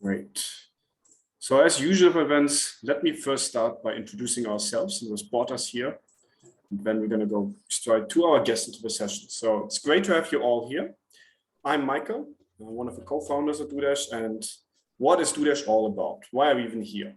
Great. So as usual for events, let me first start by introducing ourselves and what's brought us here. And then we're going to go straight to our guests into the session. So it's great to have you all here. I'm Michael, I'm one of the co-founders of DueDash. And what is DueDash all about? Why are we even here?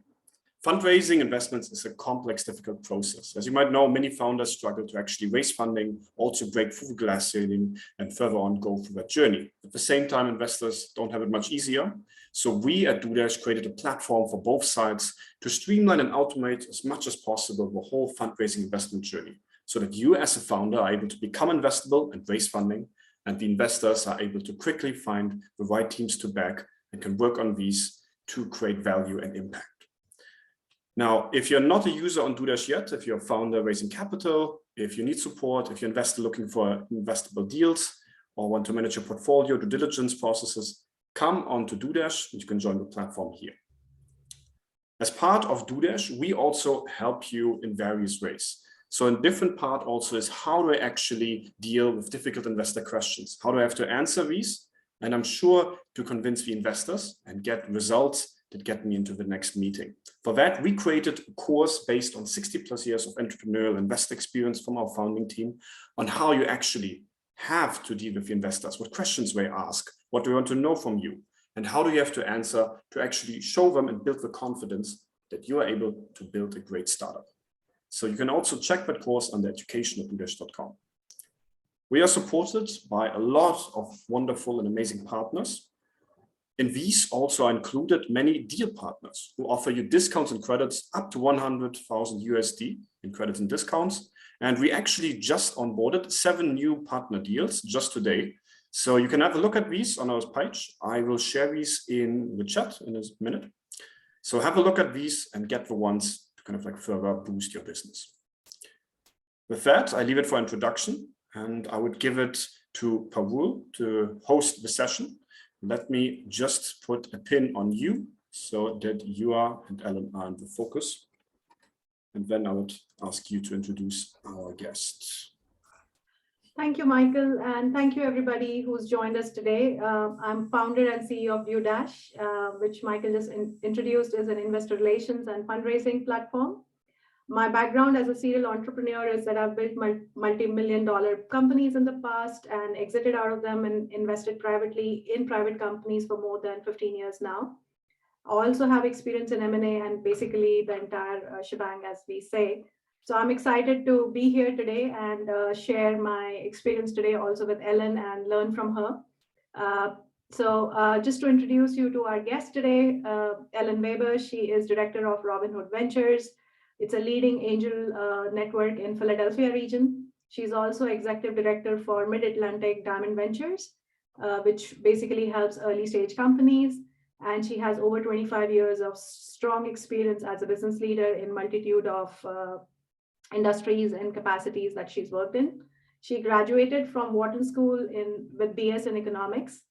Fundraising investments is a complex, difficult process. As you might know, many founders struggle to actually raise funding, also break through the glass ceiling, and further on go through that journey. At the same time, investors don't have it much easier. So we at DueDash created a platform for both sides to streamline and automate as much as possible the whole fundraising investment journey, so that you as a founder are able to become investable and raise funding, and the investors are able to quickly find the right teams to back and can work on these to create value and impact. Now, if you're not a user on DueDash yet, if you're a founder raising capital, if you need support, if you're an investor looking for investable deals or want to manage your portfolio, due diligence processes, come on to DueDash and you can join the platform here. As part of DueDash, we also help you in various ways. So a different part also is how do I actually deal with difficult investor questions? How do I have to answer these? And I'm sure to convince the investors and get results that get me into the next meeting. For that, we created a course based on 60+ years of entrepreneurial investor experience from our founding team on how you actually have to deal with the investors, what questions they ask, what do they want to know from you, and how do you have to answer to actually show them and build the confidence that you are able to build a great startup. So you can also check that course on the education@duedash.com. We are supported by a lot of wonderful and amazing partners. In these also are included many deal partners who offer you discounts and credits up to 100,000 USD in credits and discounts. And we actually just onboarded 7 new partner deals just today. So you can have a look at these on our page. I will share these in the chat in a minute. So have a look at these and get the ones to kind of like further boost your business. With that, I leave it for introduction and I would give it to Pawul to host the session. Let me just put a pin on you so that you are and Ellen are in the focus. And then I would ask you to introduce our guest. Thank you, Michael, and thank you everybody who's joined us today. I'm founder and CEO of DueDash, which Michael just introduced as an investor relations and fundraising platform. My background as a serial entrepreneur is that I've built multi-million-dollar companies in the past and exited out of them and invested privately in private companies for more than 15 years now. I also have experience in M&A and basically the entire shebang, as we say. So I'm excited to be here today and share my experience today also with Ellen and learn from her. So just to introduce you to our guest today, Ellen Weber, she is director of Robinhood Ventures. It's a leading angel network in Philadelphia region. She's also executive director for Mid-Atlantic Diamond Ventures, which basically helps early stage companies. And she has over 25 years of strong experience as a business leader in multitude of industries and capacities that she's worked in. She graduated from Wharton School with BS in economics.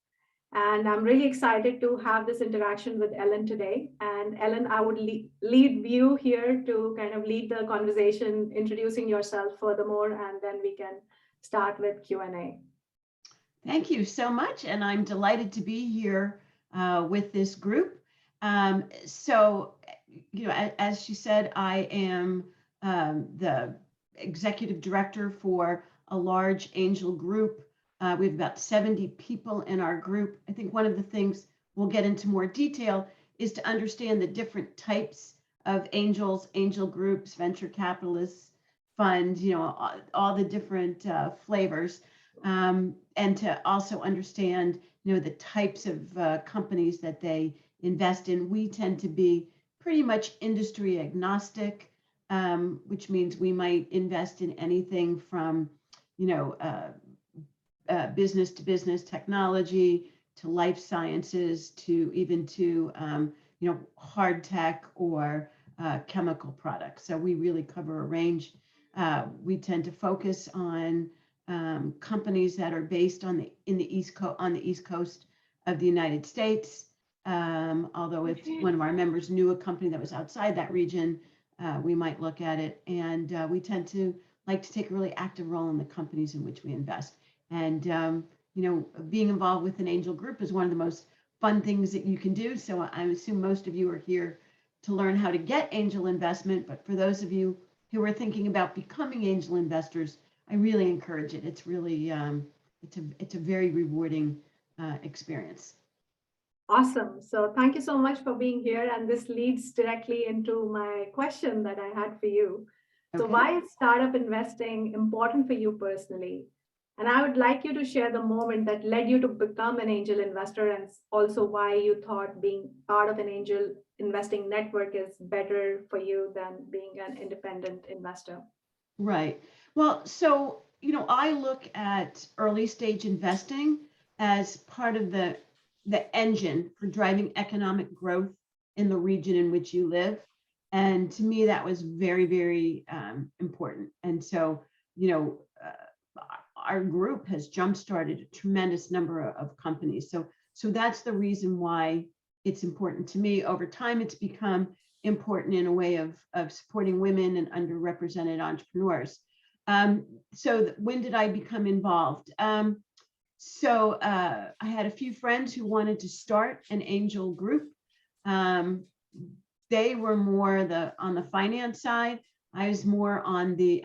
And I'm really excited to have this interaction with Ellen today. And Ellen, I would lead you here to kind of lead the conversation, introducing yourself furthermore, and then we can start with Q&A. Thank you so much. And I'm delighted to be here with this group. So, you know, as she said, I am the executive director for a large angel group. We have about 70 people in our group. I think one of the things we'll get into more detail is to understand the different types of angels, angel groups, venture capitalists, funds, you know, all the different flavors, and to also understand, you know, the types of companies that they invest in. We tend to be pretty much industry agnostic, which means we might invest in anything from, you know, business to business technology, to life sciences, to even to you know, hard tech or chemical products. So we really cover a range. We tend to focus on companies that are based on the East Coast of the United States. Although if one of our members knew a company that was outside that region, we might look at it. And we tend to like to take a really active role in the companies in which we invest. And, you know, being involved with an angel group is one of the most fun things that you can do. So I assume most of you are here to learn how to get angel investment. But for those of you who are thinking about becoming angel investors, I really encourage it. It's really, it's a very rewarding experience. Awesome. So thank you so much for being here. And this leads directly into my question that I had for you. So Okay. why is startup investing important for you personally? And I would like you to share the moment that led you to become an angel investor, and also why you thought being part of an angel investing network is better for you than being an independent investor. Right. Well, so, I look at early stage investing as part of the engine for driving economic growth in the region in which you live. And to me, that was very, very important. And so, our group has jump-started a tremendous number of companies. So that's the reason why it's important to me. Over time, it's become important in a way of supporting women and underrepresented entrepreneurs. So when did I become involved? So I had a few friends who wanted to start an angel group. They were more on the finance side. I'm more on the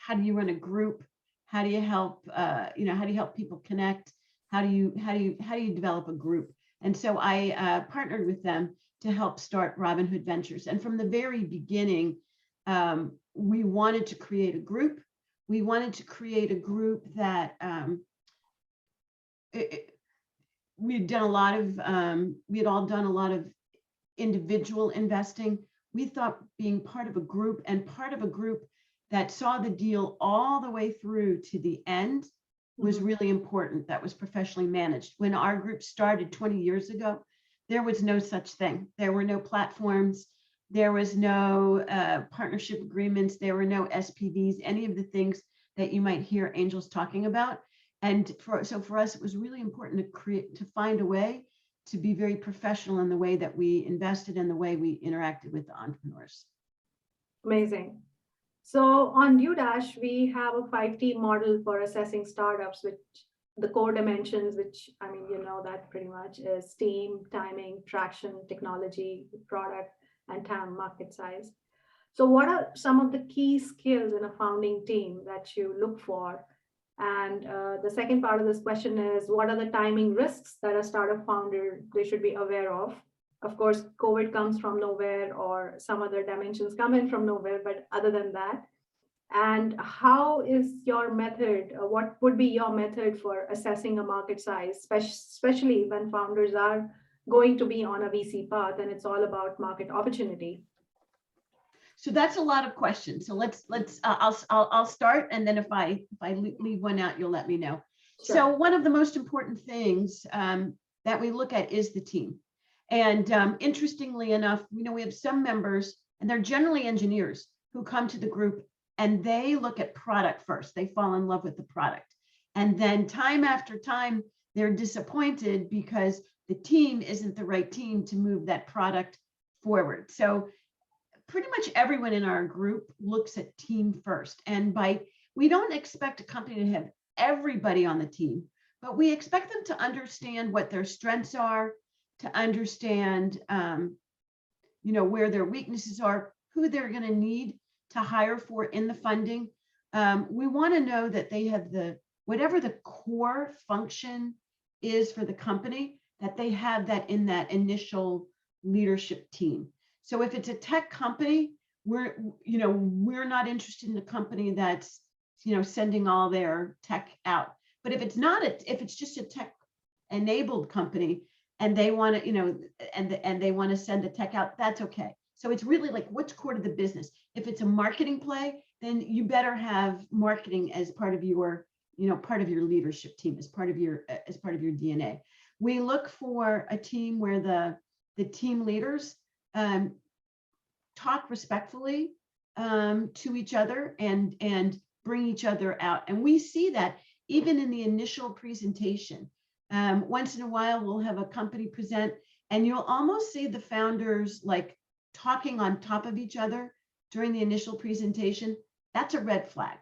how do you run a group? How do you help how do you help people connect? How do you develop a group? And so I partnered with them to help start Robin Hood Ventures. And from the very beginning, we wanted to create a group. We wanted to create a group that we had all done a lot of individual investing. We thought being part of a group, and part of a group that saw the deal all the way through to the end, was really important. That was professionally managed. When our group started 20 years ago, there was no such thing. There were no platforms. There was no partnership agreements. There were no SPVs, any of the things that you might hear angels talking about. And so for us, it was really important to find a way to be very professional in the way that we invested and the way we interacted with the entrepreneurs. Amazing. So on DueDash, we have a 5T model for assessing startups, which the core dimensions, which I mean, that pretty much is team, timing, traction, technology, product, and TAM, market size. So what are some of the key skills in a founding team that you look for? And the second part of this question is, what are the timing risks that a startup founder they should be aware of? Of course, COVID comes from nowhere, or some other dimensions come in from nowhere, but other than that, and how is your method, what would be your method for assessing a market size, especially when founders are going to be on a VC path and it's all about market opportunity? So that's a lot of questions. So I'll start, and then if I leave one out, you'll let me know. Sure. So one of the most important things that we look at is the team. And interestingly enough, we have some members, and they're generally engineers, who come to the group and they look at product first. They fall in love with the product. And then time after time, they're disappointed because the team isn't the right team to move that product forward. So pretty much everyone in our group looks at team first. And we don't expect a company to have everybody on the team, but we expect them to understand what their strengths are, to understand, where their weaknesses are, who they're going to need to hire for in the funding. We want to know that they have whatever the core function is for the company, that they have that in that initial leadership team. So if it's a tech company, we're not interested in a company that's, sending all their tech out. But if it's just a tech enabled company, and they want to, and they want to send the tech out, that's okay. So it's really like, what's core to the business? If it's a marketing play, then you better have marketing as part of your, part of your leadership team, as part of your DNA. We look for a team where the team leaders talk respectfully to each other and bring each other out. And we see that even in the initial presentation. Once in a while, we'll have a company present, and you'll almost see the founders like talking on top of each other during the initial presentation. That's a red flag.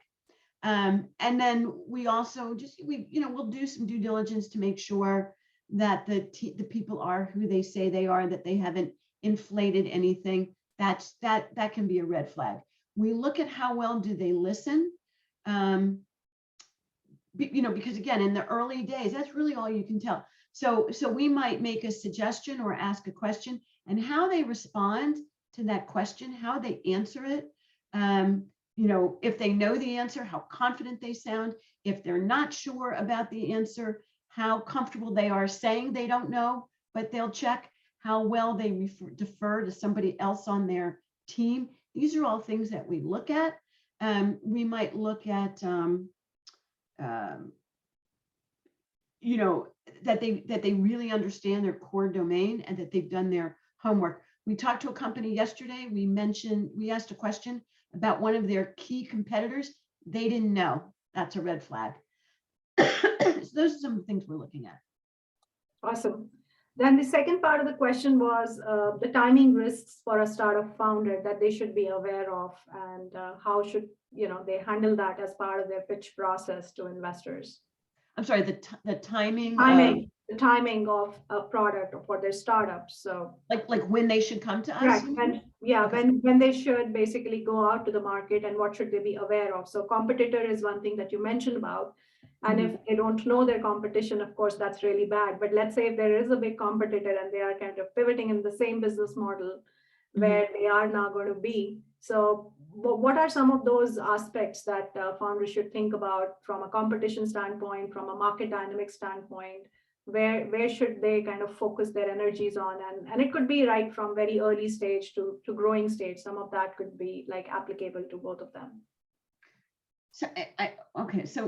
And then we also we'll do some due diligence to make sure that the people are who they say they are, that they haven't inflated anything. That can be a red flag. We look at how well do they listen, because again, in the early days, that's really all you can tell. So we might make a suggestion or ask a question, and how they respond to that question, how they answer it. If they know the answer, how confident they sound. If they're not sure about the answer, how comfortable they are saying they don't know, but they'll check. How well they defer to somebody else on their team. These are all things that we look at. We might look at, that they really understand their core domain and that they've done their homework. We talked to a company yesterday. We asked a question about one of their key competitors. They didn't know. That's a red flag. So those are some things we're looking at. Awesome. Then the second part of the question was the timing risks for a startup founder that they should be aware of, and how should they handle that as part of their pitch process to investors. I'm sorry, the timing. The timing of a product for their startup. So like when they should come to us. Right. When they should basically go out to the market, and what should they be aware of. So competitor is one thing that you mentioned about. And if they don't know their competition, of course, that's really bad. But let's say if there is a big competitor and they are kind of pivoting in the same business model where they are now going to be. So what are some of those aspects that founders should think about from a competition standpoint, from a market dynamic standpoint? Where should they kind of focus their energies on? And it could be right from very early stage to growing stage. Some of that could be like applicable to both of them. So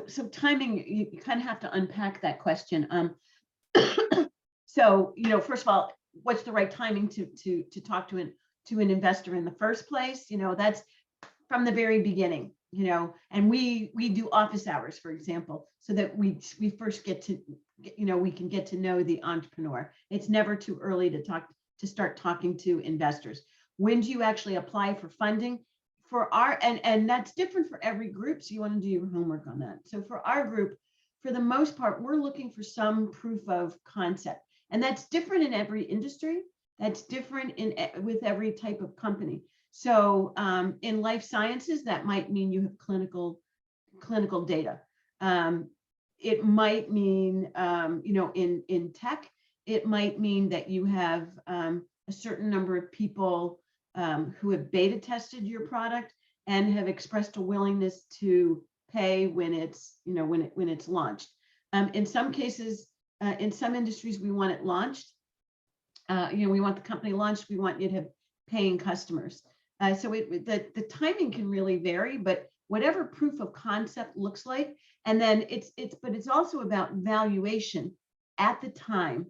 so timing, you kind of have to unpack that question. So first of all, what's the right timing to talk to an investor in the first place? That's from the very beginning. And we do office hours, for example, so that we first get to we can get to know the entrepreneur. It's never too early to start talking to investors. When do you actually apply for funding? For our, and that's different for every group. So you want to do your homework on that. So for our group, for the most part, we're looking for some proof of concept. And that's different in every industry. That's different with every type of company. So in life sciences, that might mean you have clinical data. It might mean, in tech, it might mean that you have a certain number of people who have beta tested your product and have expressed a willingness to pay when it's when it's launched. In some cases, in some industries, we want it launched. We want the company launched. We want you to have paying customers. So the timing can really vary, but whatever proof of concept looks like, and then it's also about valuation at the time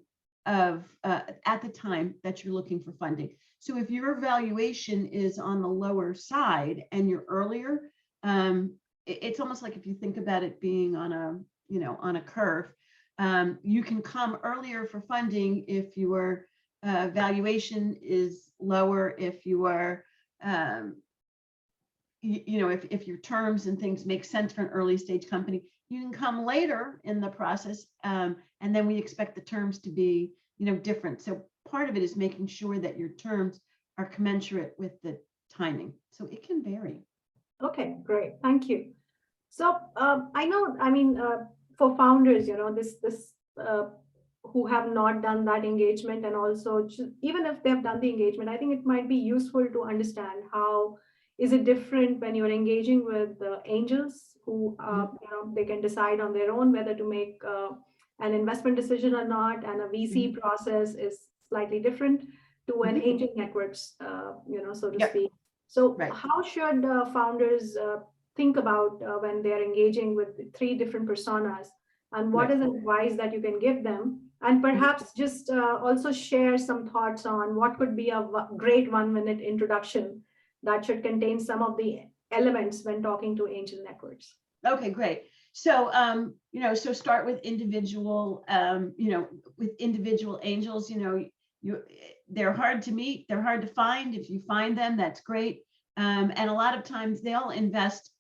that you're looking for funding. So if your valuation is on the lower side and you're earlier, it's almost like if you think about it being on a curve, you can come earlier for funding if your valuation is lower, if you are, if your terms and things make sense for an early stage company. You can come later in the process, and then we expect the terms to be different. So part of it is making sure that your terms are commensurate with the timing. So it can vary. Okay, great. Thank you. So I know, for founders, who have not done that engagement, and also even if they've done the engagement, I think it might be useful to understand how is it different when you're engaging with angels who, they can decide on their own whether to make an investment decision or not, and a VC process is slightly different to an angel networks, so to speak. So how should founders think about when they're engaging with three different personas, and what is advice that you can give them? And perhaps just also share some thoughts on what could be a great 1-minute introduction that should contain some of the elements when talking to angel networks. Okay, great. So, so start with individual, with individual angels. They're hard to meet, they're hard to find. If you find them, that's great. And a lot of times they'll invest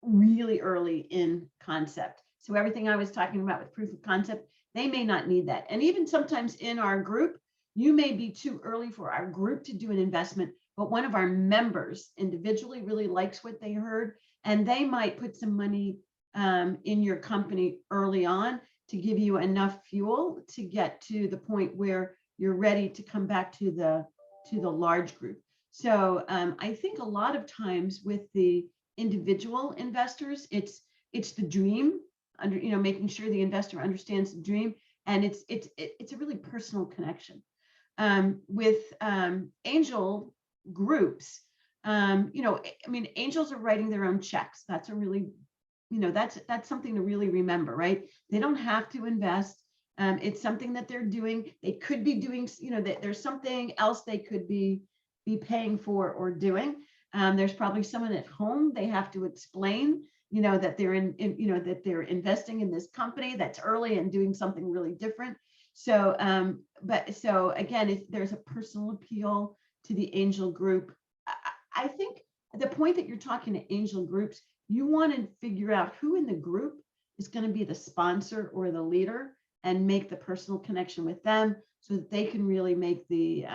really early in concept. So everything I was talking about with proof of concept, they may not need that. And even sometimes in our group, you may be too early for our group to do an investment, but one of our members individually really likes what they heard, and they might put some money in your company early on to give you enough fuel to get to the point where you're ready to come back to the large group. So I think a lot of times with the individual investors, it's the dream, making sure the investor understands the dream, and it's a really personal connection. With angel groups, angels are writing their own checks. That's a really, that's something to really remember, right? They don't have to invest. It's something that they're doing. They could be doing, that there's something else they could be paying for or doing. There's probably someone at home they have to explain, that they're that they're investing in this company that's early and doing something really different. So, so again, if there's a personal appeal to the angel group, I think at the point that you're talking to angel groups, you want to figure out who in the group is going to be the sponsor or the leader, and make the personal connection with them so that they can really make the,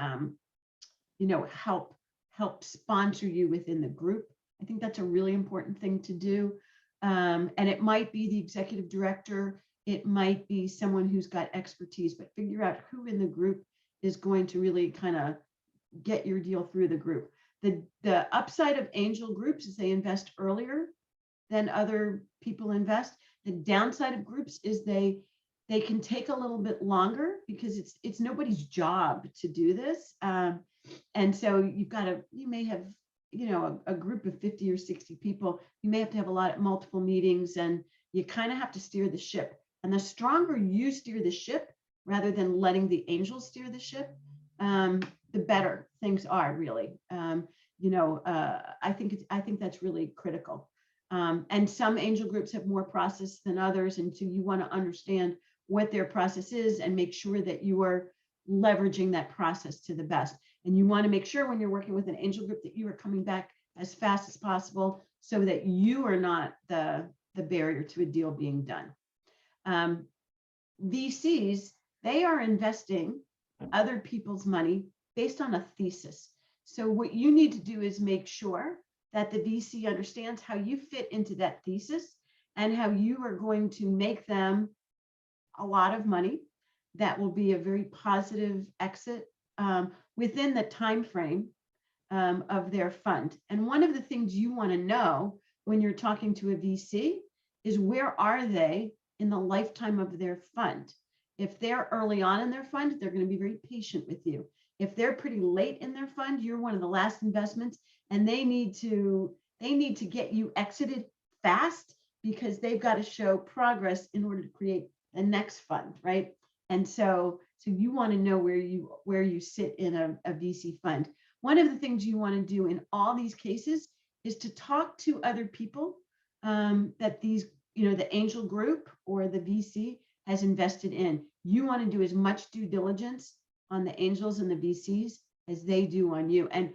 help sponsor you within the group. I think that's a really important thing to do. And it might be the executive director. It might be someone who's got expertise, but figure out who in the group is going to really kind of get your deal through the group. The upside of angel groups is they invest earlier than other people invest. The downside of groups is they can take a little bit longer because it's nobody's job to do this. And so you may have, a group of 50 or 60 people. You may have to have multiple meetings, and you kind of have to steer the ship. And the stronger you steer the ship rather than letting the angels steer the ship, the better things are really. I think that's really critical. And some angel groups have more process than others. And so you want to understand what their process is and make sure that you are leveraging that process to the best. And you want to make sure when you're working with an angel group that you are coming back as fast as possible so that you are not the barrier to a deal being done. VCs, they are investing other people's money based on a thesis. So what you need to do is make sure that the VC understands how you fit into that thesis and how you are going to make them a lot of money that will be a very positive exit within the time frame of their fund. And one of the things you want to know when you're talking to a VC is where are they in the lifetime of their fund. If they're early on in their fund, they're going to be very patient with you. If they're pretty late in their fund, you're one of the last investments, and they need to get you exited fast because they've got to show progress in order to create the next fund, right? And so you want to know where you sit in a VC fund. One of the things you want to do in all these cases is to talk to other people that the angel group or the VC has invested in. You want to do as much due diligence on the angels and the VCs as they do on you. And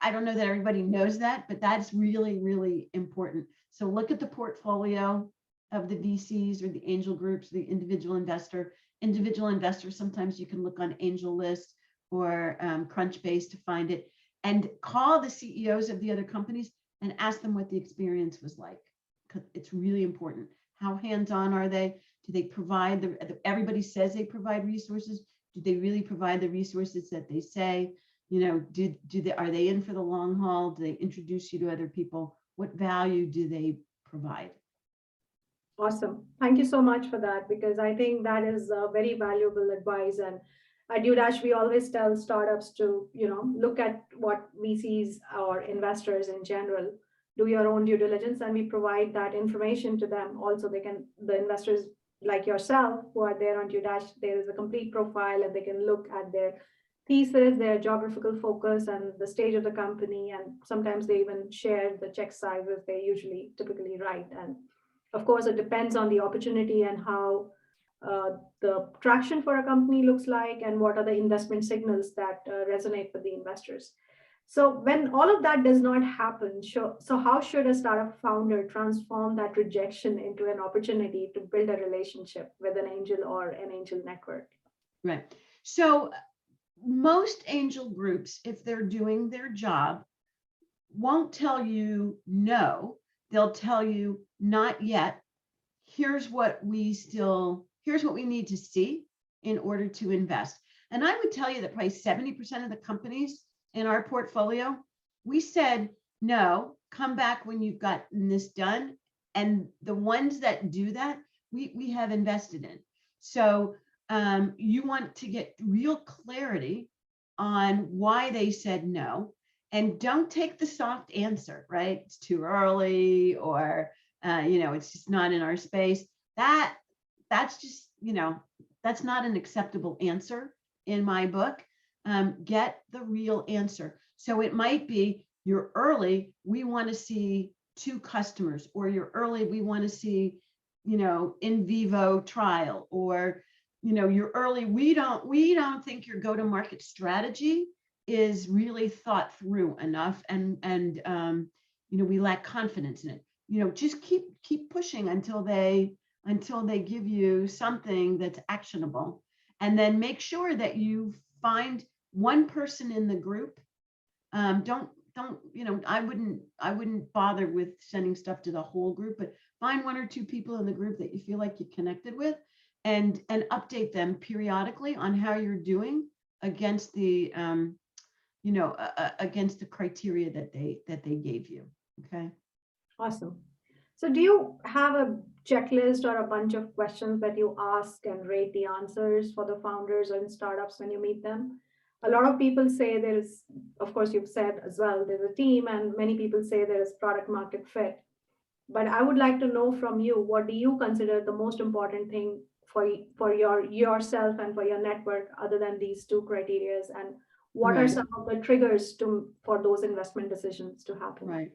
I don't know that everybody knows that, but that's really, really important. So look at the portfolio of the VCs or the angel groups, the individual investor. Individual investor, sometimes you can look on AngelList or Crunchbase to find it, and call the CEOs of the other companies and ask them what the experience was like. Because it's really important. How hands-on are they? Do they provide everybody says they provide resources. Do they really provide the resources that they say? Are they in for the long haul? Do they introduce you to other people? What value do they provide? Awesome. Thank you so much for that, because I think that is very valuable advice. And at DueDash, we always tell startups to, look at what VCs or investors in general, do your own due diligence, and we provide that information to them. Also, the investors like yourself who are there on DueDash, there is a complete profile, and they can look at their thesis, their geographical focus, and the stage of the company. And sometimes they even share the check sizes they typically write. And of course, it depends on the opportunity and how the traction for a company looks like, and what are the investment signals that resonate with the investors. So when all of that does not happen, so how should a startup founder transform that rejection into an opportunity to build a relationship with an angel or an angel network? Right. So most angel groups, if they're doing their job, won't tell you no. They'll tell you not yet. Here's what we need to see in order to invest. And I would tell you that probably 70% of the companies in our portfolio, we said, no, come back when you've gotten this done. And the ones that do that, we have invested in. So you want to get real clarity on why they said no, and don't take the soft answer, right? It's too early, or it's just not in our space. That's just, that's not an acceptable answer in my book. Get the real answer. So it might be, you're early, we want to see 2 customers, or you're early, we want to see, in vivo trial, or, you're early, we don't think your go-to-market strategy is really thought through enough, and we lack confidence in it. Just keep pushing until they give you something that's actionable, and then make sure that you find one person in the group. Don't I wouldn't bother with sending stuff to the whole group, but find 1 or 2 people in the group that you feel like you connected with, and update them periodically on how you're doing against the against the criteria that they gave you. Okay. Awesome. So do you have a checklist or a bunch of questions that you ask and rate the answers for the founders and startups when you meet them? A lot of people say there is, of course, you've said as well, there's a team, and many people say there is product market fit. But I would like to know from you, what do you consider the most important thing for yourself and for your network, other than these 2 criteria, and what are some of the triggers for those investment decisions to happen? Right.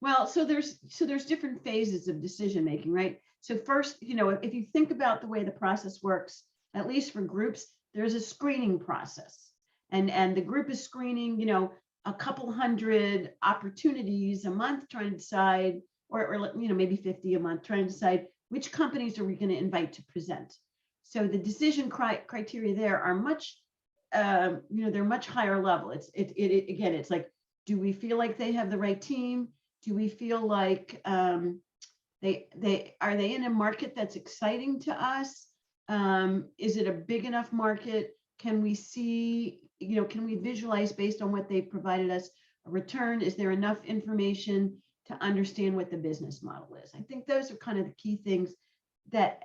Well, so there's different phases of decision making, right? So first, if you think about the way the process works, at least for groups, there's a screening process, and the group is screening, a couple hundred opportunities a month, trying to decide, or maybe 50 a month, trying to decide which companies are we going to invite to present. So the decision criteria there are much, they're much higher level. It's like, do we feel like they have the right team? Do we feel like they in a market that's exciting to us? Is it a big enough market? Can we see, can we visualize based on what they've provided us a return? Is there enough information to understand what the business model is? I think those are kind of the key things that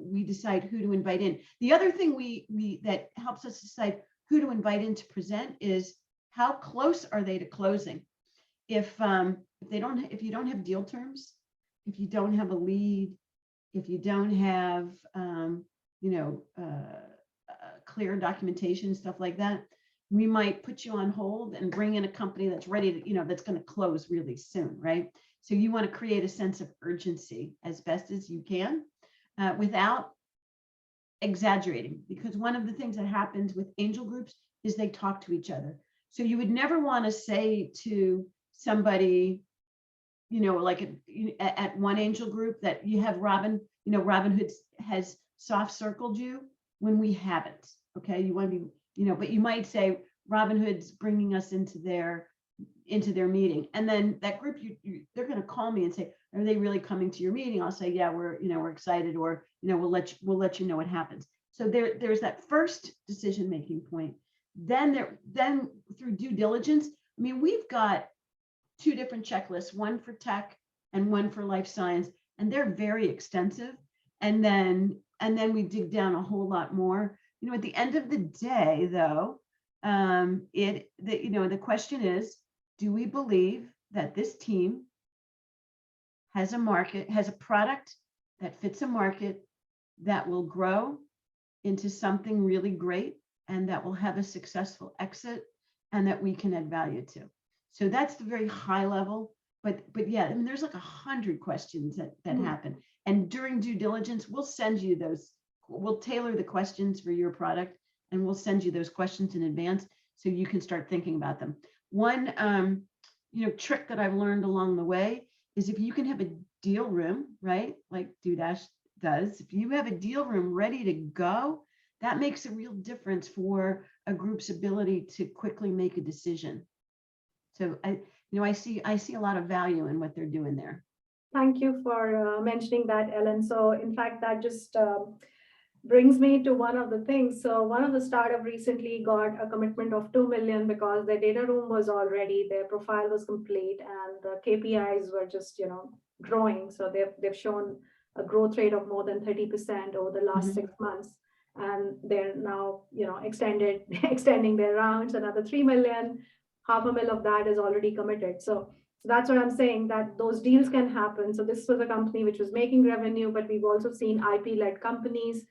we decide who to invite in. The other thing we that helps us decide who to invite in to present is, how close are they to closing? If you don't have deal terms, if you don't have a lead, if you don't have clear documentation, stuff like that, we might put you on hold and bring in a company that's ready to, that's going to close really soon, right? So you want to create a sense of urgency as best as you can, without exaggerating, because one of the things that happens with angel groups is they talk to each other. So you would never want to say to somebody, like at one angel group, that you have Robinhood has soft circled you, when we haven't. Okay, you want to be, but you might say Robinhood's bringing us into their meeting, and then that group, they're going to call me and say, are they really coming to your meeting? I'll say, yeah, we're excited, or we'll let you know what happens. So there's that first decision making point. Then through due diligence, we've got 2 different checklists, one for tech and one for life science, and they're very extensive. And then we dig down a whole lot more. At the end of the day, though, the question is, do we believe that this team has a product that fits a market, that will grow into something really great, and that will have a successful exit, and that we can add value to? So that's the very high level, but yeah, there's like 100 questions that happen. And during due diligence, we'll send you those, we'll tailor the questions for your product, and we'll send you those questions in advance so you can start thinking about them. one trick that I've learned along the way is if you can have a deal room, right, like DueDash does, if you have a deal room ready to go, that makes a real difference for a group's ability to quickly make a decision. So I see a lot of value in what they're doing there. Thank you for mentioning that, Ellen. So in fact, that just brings me to one of the things. So one of the startup recently got a commitment of 2 million because their data room was all ready, their profile was complete, and the KPIs were just, growing. So they've shown a growth rate of more than 30% over the last 6 months. And they're now, extending their rounds, another 3 million, $500,000 of that is already committed. So that's what I'm saying, that those deals can happen. So this was a company which was making revenue, but we've also seen IP-led companies,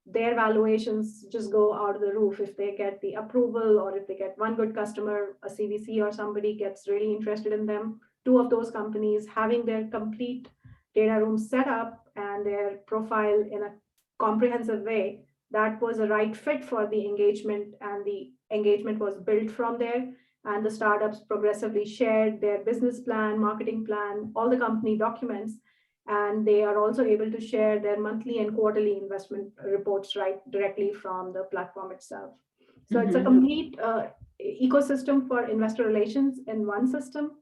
their valuations just go out of the roof if they get the approval, or if they get one good customer, a CVC or somebody gets really interested in them. Two of those companies having their complete data room set up and their profile in a comprehensive way, that was a right fit for the engagement, and the engagement was built from there. And the startups progressively shared their business plan, marketing plan, all the company documents, and they are also able to share their monthly and quarterly investment reports right directly from the platform itself. So it's a complete ecosystem for investor relations in one system.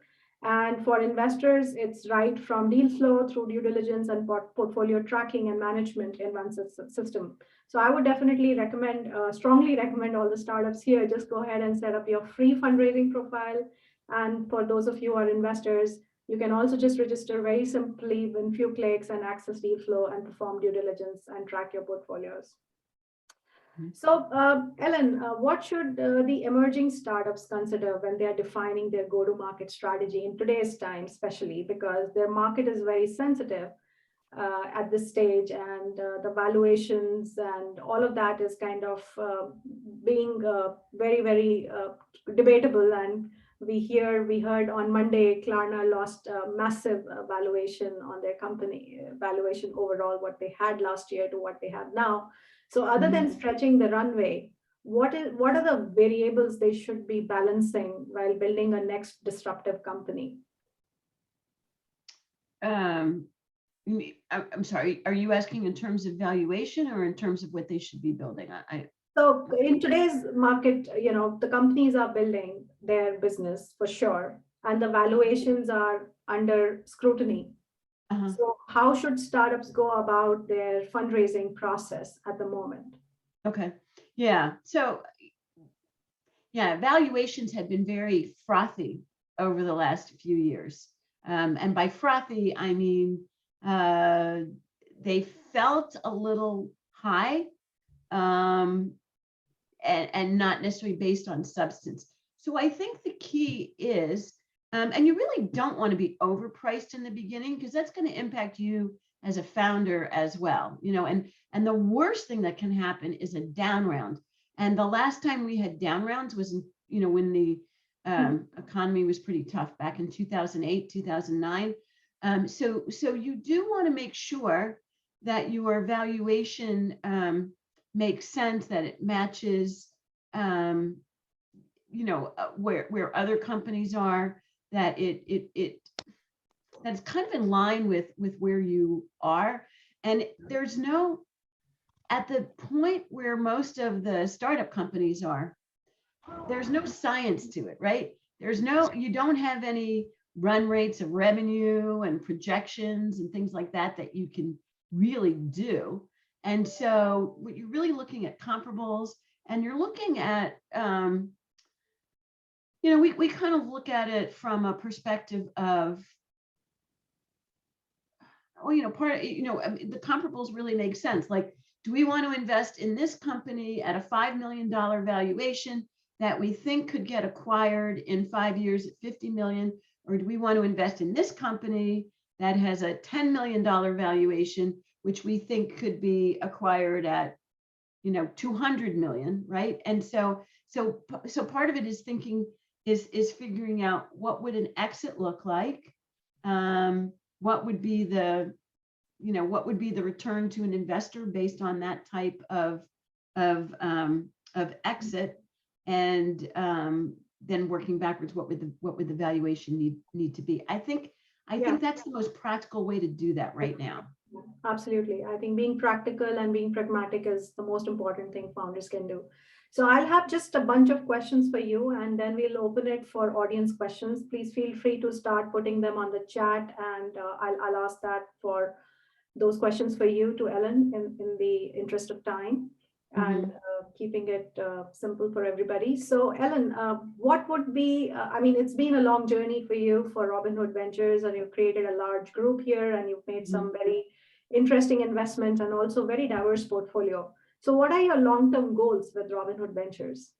And for investors, it's right from deal flow through due diligence and portfolio tracking and management in one system. So I would definitely recommend, strongly recommend all the startups here, just go ahead and set up your free fundraising profile. And for those of you who are investors, you can also just register very simply in few clicks and access deal flow and perform due diligence and track your portfolios. So, Ellen, what should the emerging startups consider when they are defining their go-to-market strategy in today's time, especially because their market is very sensitive at this stage, and the valuations and all of that is kind of being very, very debatable. And we heard on Monday, Klarna lost a massive valuation on their company, valuation overall, what they had last year to what they have now. So other than stretching the runway, what are the variables they should be balancing while building a next disruptive company? I'm sorry, are you asking in terms of valuation or in terms of what they should be building? So in today's market, the companies are building their business for sure, and the valuations are under scrutiny. So how should startups go about their fundraising process at the moment? Okay. Yeah. So yeah, valuations have been very frothy over the last few years. And by frothy, I mean, they felt a little high and not necessarily based on substance. So I think the key is, and you really don't want to be overpriced in the beginning, because that's going to impact you as a founder as well, and the worst thing that can happen is a down round. And the last time we had down rounds was, when the economy was pretty tough back in 2008, 2009. So you do want to make sure that your valuation makes sense, that it matches, where other companies are, that that's kind of in line with where you are. And there's no, at the point where most of the startup companies are, there's no science to it, right? You don't have any run rates of revenue and projections and things like that you can really do. And so what you're really looking at comparables, and you're looking at, we kind of look at it from a perspective of, the comparables really make sense. Like, do we want to invest in this company at a $5 million valuation that we think could get acquired in 5 years at 50 million? Or do we want to invest in this company that has a $10 million valuation, which we think could be acquired at, 200 million, right? And so part of it is thinking, is figuring out what would an exit look like? What would be the return to an investor based on that type of exit? And then working backwards, what would the valuation need to be? I think that's the most practical way to do that right now. Absolutely. I think being practical and being pragmatic is the most important thing founders can do. So I'll have just a bunch of questions for you, and then we'll open it for audience questions. Please feel free to start putting them on the chat, and I'll ask that for those questions for you to Ellen in the interest of time, and keeping it simple for everybody. So Ellen, what would be, I mean, it's been a long journey for you for Robinhood Ventures, and you've created a large group here, and you've made some very interesting investments and also very diverse portfolio. So what are your long-term goals with Robinhood Ventures?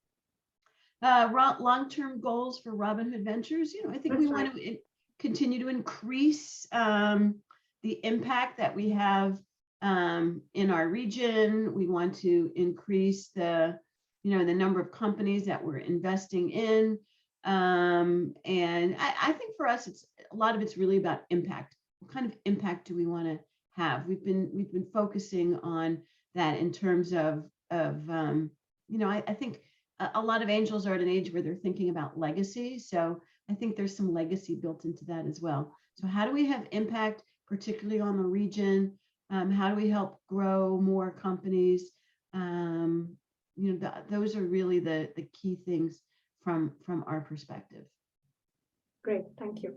Long-term goals for Robinhood Ventures, I think we want to continue to increase the impact that we have in our region. We want to increase the number of companies that we're investing in. And I think for us, a lot of it's really about impact. What kind of impact do we want to have? We've been focusing on that in terms of I think a lot of angels are at an age where they're thinking about legacy. So I think there's some legacy built into that as well. So how do we have impact, particularly on the region? How do we help grow more companies? Those are really the key things from our perspective. Great, thank you.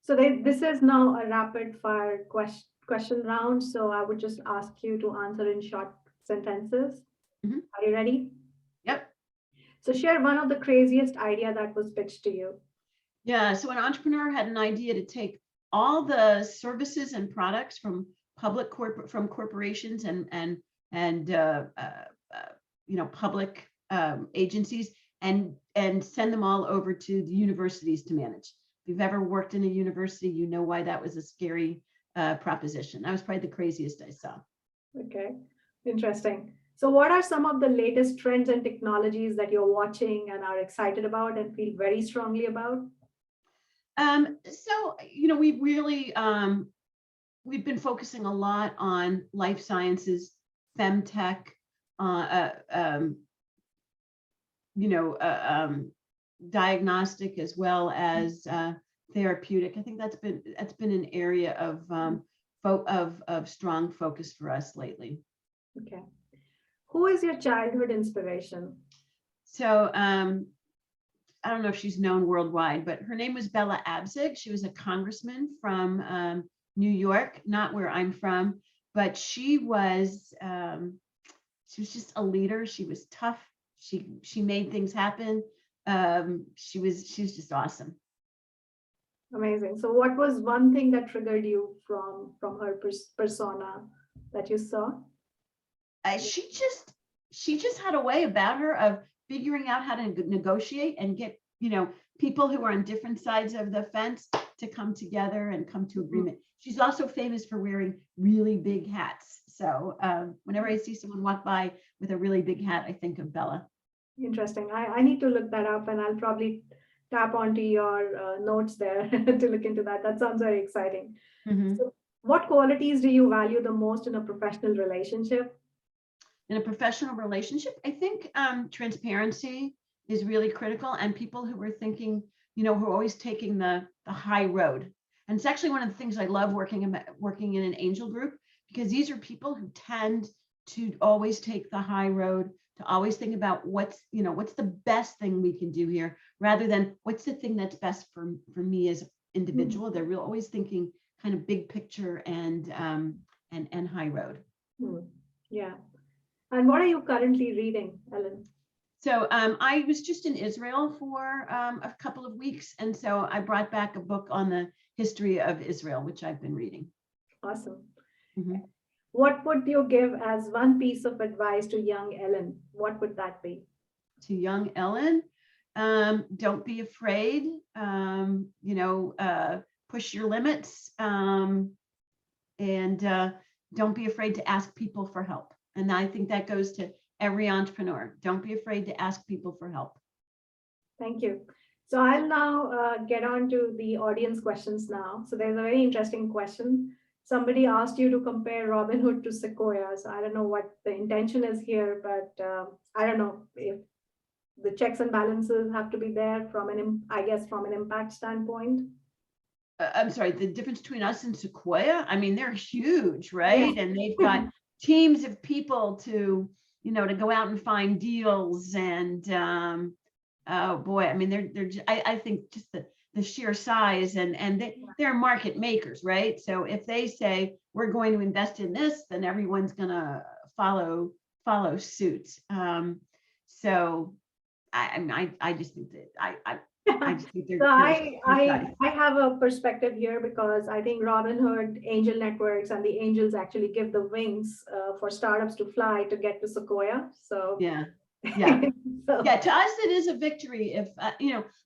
So this is now a rapid fire question round. So I would just ask you to answer in short sentences. Are you ready? Yep. So share one of the craziest idea that was pitched to you. Yeah, so an entrepreneur had an idea to take all the services and products from corporations and public agencies and send them all over to the universities to manage. If you've ever worked in a university, you know why that was a scary proposition. That was probably the craziest I saw. Okay, interesting. So what are some of the latest trends and technologies that you're watching and are excited about and feel very strongly about? So, we really, we've been focusing a lot on life sciences, femtech, diagnostic as well as therapeutic. I think that's been an area of strong focus for us lately. Okay. Who is your childhood inspiration? So I don't know if she's known worldwide, but her name was Bella Abzug. She was a congressman from New York, not where I'm from, but she was just a leader. She was tough. She made things happen. She was just awesome. Amazing. So what was one thing that triggered you from her persona that you saw? She just had a way about her of figuring out how to negotiate and get, people who are on different sides of the fence to come together and come to agreement. She's also famous for wearing really big hats. So whenever I see someone walk by with a really big hat, I think of Bella. Interesting. I need to look that up, and I'll probably tap onto your notes there to look into that. That sounds very exciting. So what qualities do you value the most in a professional relationship? In a professional relationship, I think transparency is really critical, and people who are thinking, who are always taking the high road. And it's actually one of the things I love working in an angel group, because these are people who tend to always take the high road, to always think about what's the best thing we can do here, rather than what's the thing that's best for me as an individual. They're always thinking kind of big picture and high road. Yeah. And what are you currently reading, Ellen? So I was just in Israel for a couple of weeks. And so I brought back a book on the history of Israel, which I've been reading. Awesome. What would you give as one piece of advice to young Ellen? What would that be? To young Ellen, don't be afraid, push your limits, and don't be afraid to ask people for help. And I think that goes to every entrepreneur. Don't be afraid to ask people for help. Thank you. So I'll now get on to the audience questions now. So there's a very interesting question. Somebody asked you to compare Robinhood to Sequoia. So I don't know what the intention is here, but I don't know if the checks and balances have to be there from I guess from an impact standpoint. I'm sorry, the difference between us and Sequoia, I mean, they're huge, right? Yeah. And they've got teams of people to, to go out and find deals. And oh boy, I mean, I think just the sheer size and they're market makers, right? So if they say we're going to invest in this, then everyone's gonna follow suit. So I just think that I just think they're. So I have a perspective here because I think Robinhood, angel networks, and the angels actually give the wings for startups to fly to get to Sequoia. So yeah. So, Yeah, to us it is a victory. If I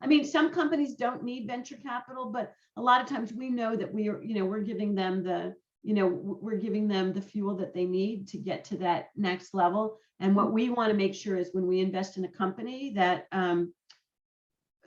mean, some companies don't need venture capital, but a lot of times we know that we're giving them we're giving them the fuel that they need to get to that next level. And what we want to make sure is when we invest in a company that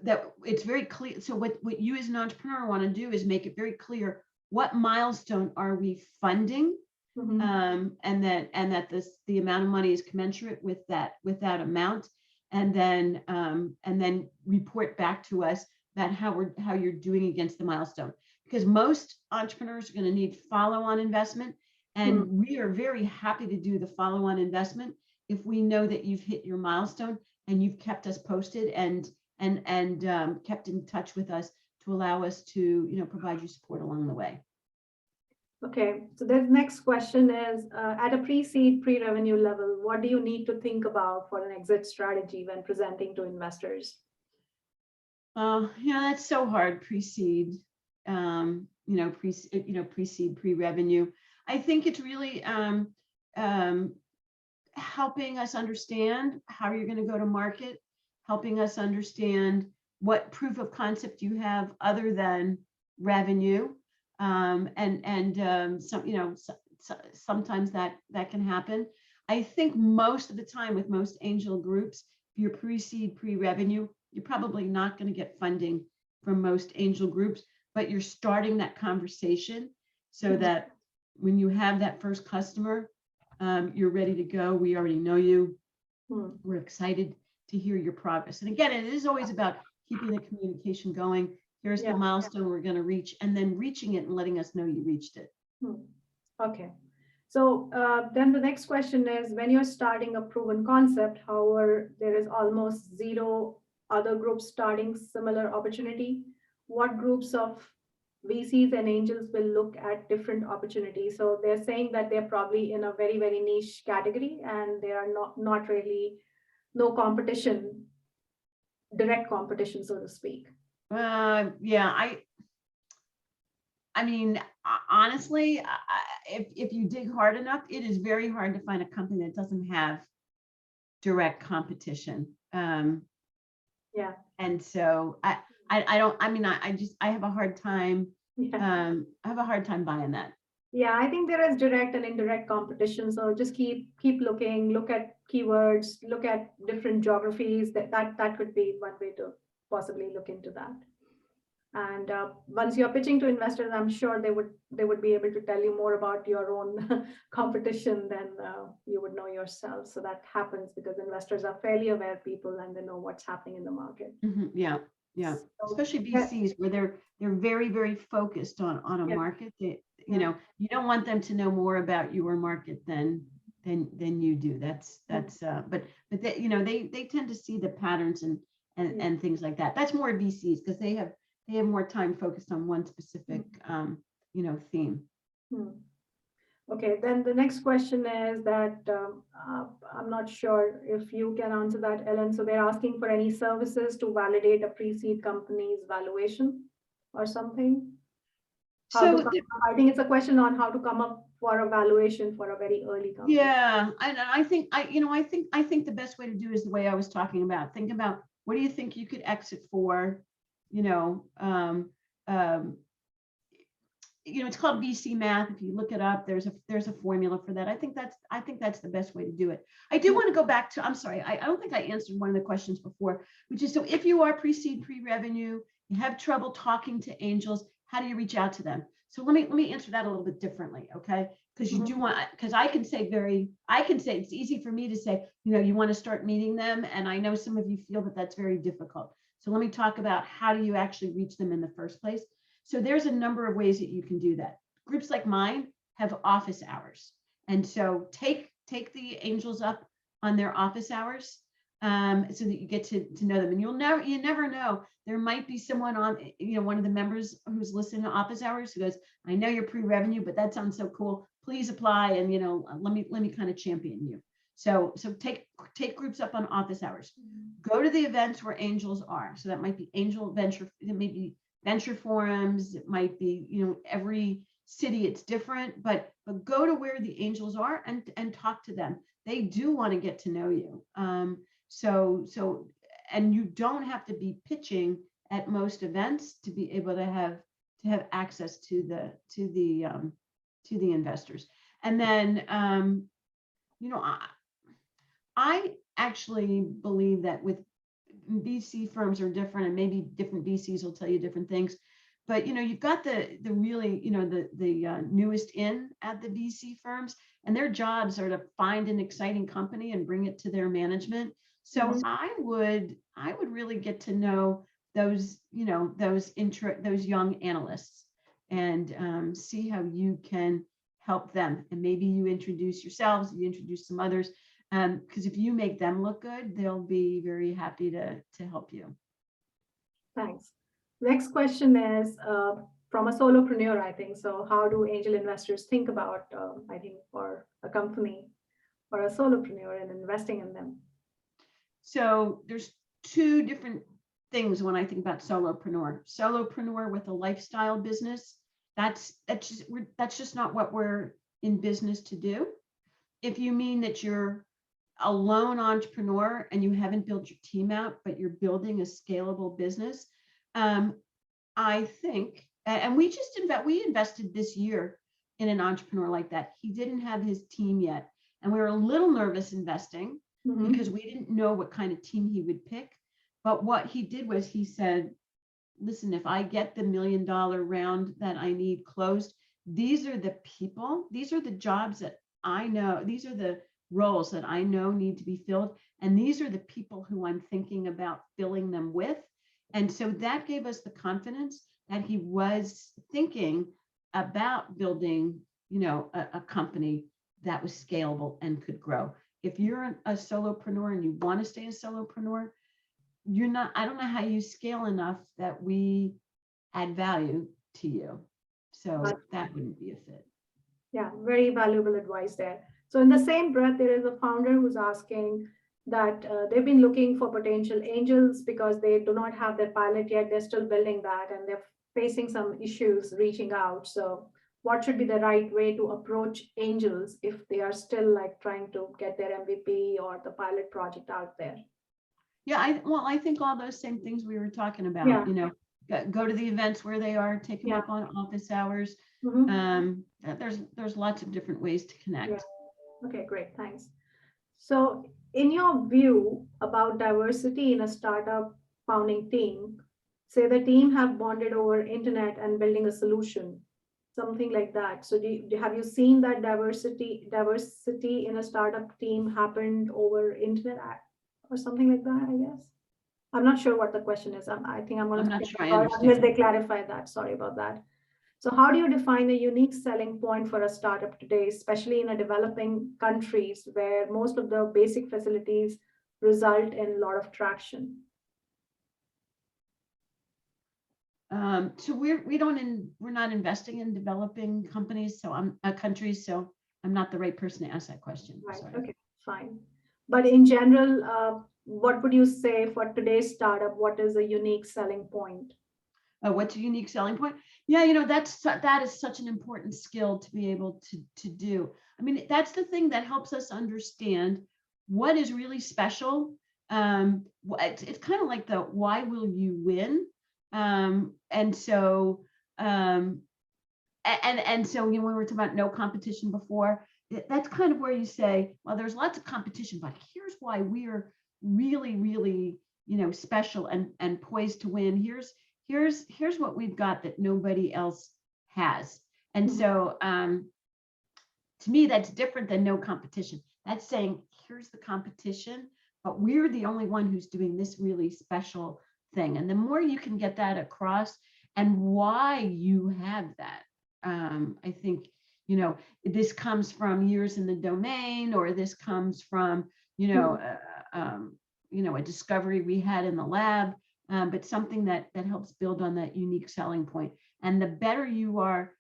that it's very clear. So what you as an entrepreneur want to do is make it very clear what milestone are we funding, and that the amount of money is commensurate with that amount, and then report back to us that how you're doing against the milestone. Because most entrepreneurs are going to need follow-on investment, and we are very happy to do the follow-on investment if we know that you've hit your milestone and you've kept us posted and kept in touch with us to allow us to provide you support along the way. Okay, so the next question is, at a pre-seed, pre-revenue level, what do you need to think about for an exit strategy when presenting to investors? That's so hard. Pre-seed, pre-seed, pre-revenue. I think it's really helping us understand how you're going to go to market, helping us understand what proof of concept you have other than revenue. Sometimes that can happen. I think most of the time with most angel groups, if you're pre-seed, pre-revenue, you're probably not going to get funding from most angel groups, but you're starting that conversation so that when you have that first customer, you're ready to go. We already know you. We're excited to hear your progress. And again, it is always about keeping the communication going. Here's the milestone we're going to reach, and then reaching it and letting us know you reached it. Okay. So then the next question is, when you're starting a proven concept, however, there is almost zero other groups starting similar opportunity, what groups of VCs and angels will look at different opportunities? So they're saying that they're probably in a very, very niche category and they are not really, no competition, direct competition, so to speak. I mean, honestly, if you dig hard enough, it is very hard to find a company that doesn't have direct competition. And so I have a hard time. I have a hard time buying that. Yeah, I think there is direct and indirect competition. So just keep looking, look at keywords, look at different geographies. That could be one way to possibly look into that. And once you're pitching to investors, I'm sure they would be able to tell you more about your own competition than you would know yourself. So that happens because investors are fairly aware people and they know what's happening in the market. Yeah. So, especially VCs where they're very, very focused on a market. You don't want them to know more about your market than you do. But they tend to see the patterns and things like that. That's more VCs because they have more time focused on one specific theme. Okay, then the next question is that I'm not sure if you can answer that, Ellen. So they're asking for any services to validate a pre-seed company's valuation or something. I think it's a question on how to come up for a valuation for a very early company. Yeah, I think the best way to do is the way I was talking about. Think about what do you think you could exit for. It's called VC math. If you look it up, there's a formula for that. I think that's the best way to do it. I do want to go back to, I'm sorry, I don't think I answered one of the questions before, which is, so if you are pre-seed, pre-revenue, you have trouble talking to angels, how do you reach out to them? So let me answer that a little bit differently, okay? Because you do want, because I can say it's easy for me to say, you want to start meeting them, and I know some of you feel that that's very difficult. So let me talk about how do you actually reach them in the first place. So there's a number of ways that you can do that. Groups like mine have office hours, and so take the angels up on their office hours, so that you get to know them. And you never know. There might be someone on, one of the members who's listening to office hours who goes, I know you're pre-revenue, but that sounds so cool. Please apply, and let me kind of champion you. So take groups up on office hours. Go to the events where angels are. So that might be angel venture, it may be venture forums, it might be, every city it's different, but go to where the angels are and talk to them. They do want to get to know you. And you don't have to be pitching at most events to be able to have access to the investors. And then I actually believe that with VC firms are different, and maybe different VCs will tell you different things. But you've got the really the newest in at the VC firms, and their jobs are to find an exciting company and bring it to their management. So I would really get to know those those young analysts and see how you can help them. And maybe you introduce yourselves, you introduce some others, because if you make them look good, they'll be very happy to help you. Thanks. Next question is from a solopreneur, I think. So how do angel investors think about, I think, for a company or a solopreneur and investing in them? So there's two different things when I think about solopreneur. Solopreneur with a lifestyle business, that's just not what we're in business to do. If you mean that you're a lone entrepreneur and you haven't built your team out, but you're building a scalable business, I think, and we invested this year in an entrepreneur like that. He didn't have his team yet, and we were a little nervous investing because we didn't know what kind of team he would pick. But what he did was he said, listen, if I get the $1 million round that I need closed, these are the people, these are the jobs that I know, these are the roles that I know need to be filled, and these are the people who I'm thinking about filling them with. And so that gave us the confidence that he was thinking about building, a company that was scalable and could grow. If you're a solopreneur and you want to stay a solopreneur, I don't know how you scale enough that we add value to you. So that wouldn't be a fit. Yeah, very valuable advice there. So in the same breath, there is a founder who's asking that they've been looking for potential angels because they do not have their pilot yet. They're still building that, and they're facing some issues reaching out. So what should be the right way to approach angels if they are still trying to get their MVP or the pilot project out there? Yeah, I think all those same things we were talking about, go to the events where they are, take them up on office hours. There's lots of different ways to connect. Yeah. Okay, great, thanks. So in your view about diversity in a startup founding team, say the team have bonded over internet and building a solution, something like that. So have you seen that diversity in a startup team happened over internet or something like that, I guess? I'm not sure what the question is. I think I'm not sure I understand. Unless they clarify that. Sorry about that. So how do you define a unique selling point for a startup today, especially in a developing countries where most of the basic facilities result in a lot of traction? So we're not investing in developing countries, so I'm not the right person to ask that question. Right. Sorry. Okay, fine. But in general, what would you say for today's startup? What is a unique selling point? What's a unique selling point? Yeah, that is such an important skill to be able to do. I mean, that's the thing that helps us understand what is really special. It's kind of like the why will you win? And so when we were talking about no competition before, that's kind of where you say, well, there's lots of competition, but here's why we're really, really, special and poised to win. Here's what we've got that nobody else has. And so to me, that's different than no competition. That's saying, here's the competition, but we're the only one who's doing this really special thing. And the more you can get that across and why you have that, I think, you know, this comes from years in the domain, or this comes from, you know, a discovery we had in the lab, but something that helps build on that unique selling point. And the better you are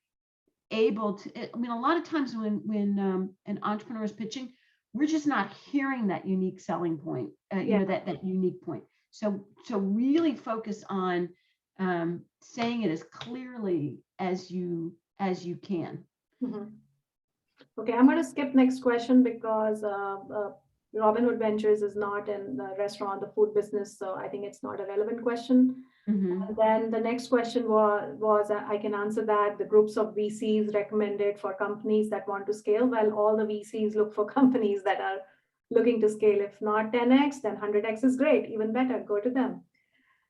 able to, I mean, a lot of times when an entrepreneur is pitching, we're just not hearing that unique selling point, you know, that unique point. So really focus on saying it as clearly as you can. Okay, I'm going to skip next question because Robinhood Ventures is not in the restaurant, the food business, so I think it's not a relevant question. And then the next question was I can answer that. The groups of VCs recommended for companies that want to scale. Well, all the VCs look for companies that are looking to scale. If not 10x, then 100x is great, even better, go to them.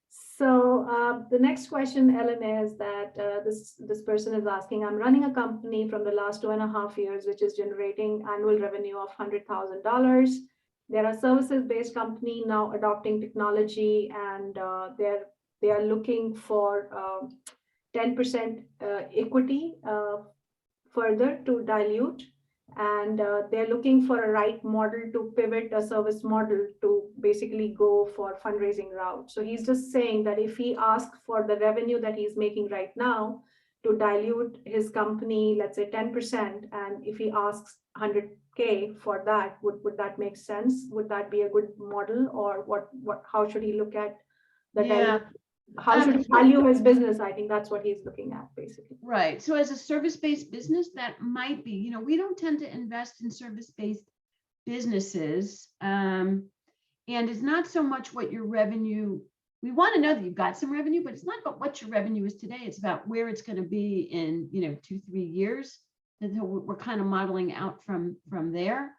So the next question, Ellen, is that this person is asking, I'm running a company from the last 2.5 years, which is generating annual revenue of $100,000. There are services-based company now adopting technology, and they are looking for 10% equity further to dilute. And they're looking for a right model to pivot a service model to basically go for fundraising route. So he's just saying that if he asks for the revenue that he's making right now to dilute his company, let's say 10%, and if he asks 100K for that, would that make sense? Would that be a good model, or what? How should he look at the how should he value his business? I think that's what he's looking at, basically. Right. So as a service-based business, that might be, you know, we don't tend to invest in service-based businesses. And it's not so much what your revenue, we want to know that you've got some revenue, but it's not about what your revenue is today. It's about where it's going to be in, you know, 2-3 years. And so we're kind of modeling out from there.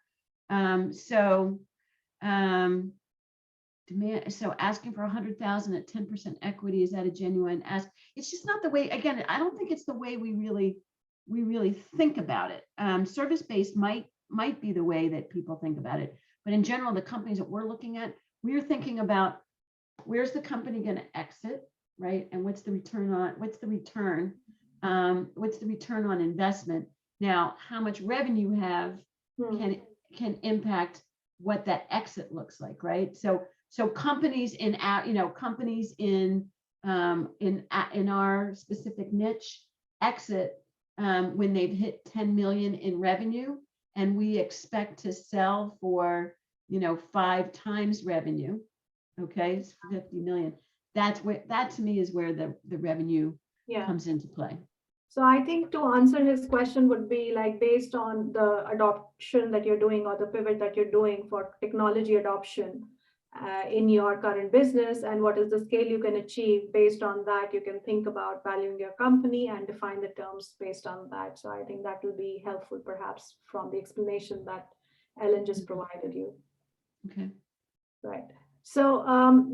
Demand, so asking for 100,000 at 10% equity, is that a genuine ask? It's just not the way, again, I don't think it's the way we really think about it. Service-based might be the way that people think about it, but in general, the companies that we're looking at, we're thinking about where's the company going to exit, right? And what's the return on investment? Now, how much revenue you have can impact what that exit looks like, right? So companies in our specific niche exit when they've hit 10 million in revenue, and we expect to sell for 5 times revenue. Okay, it's 50 million. That to me is where the revenue comes into play. So I think to answer his question would be like, based on the adoption that you're doing or the pivot that you're doing for technology adoption in your current business, and what is the scale you can achieve. Based on that, you can think about valuing your company and define the terms based on that. So I think that will be helpful, perhaps, from the explanation that Ellen just provided you. Okay. Right. So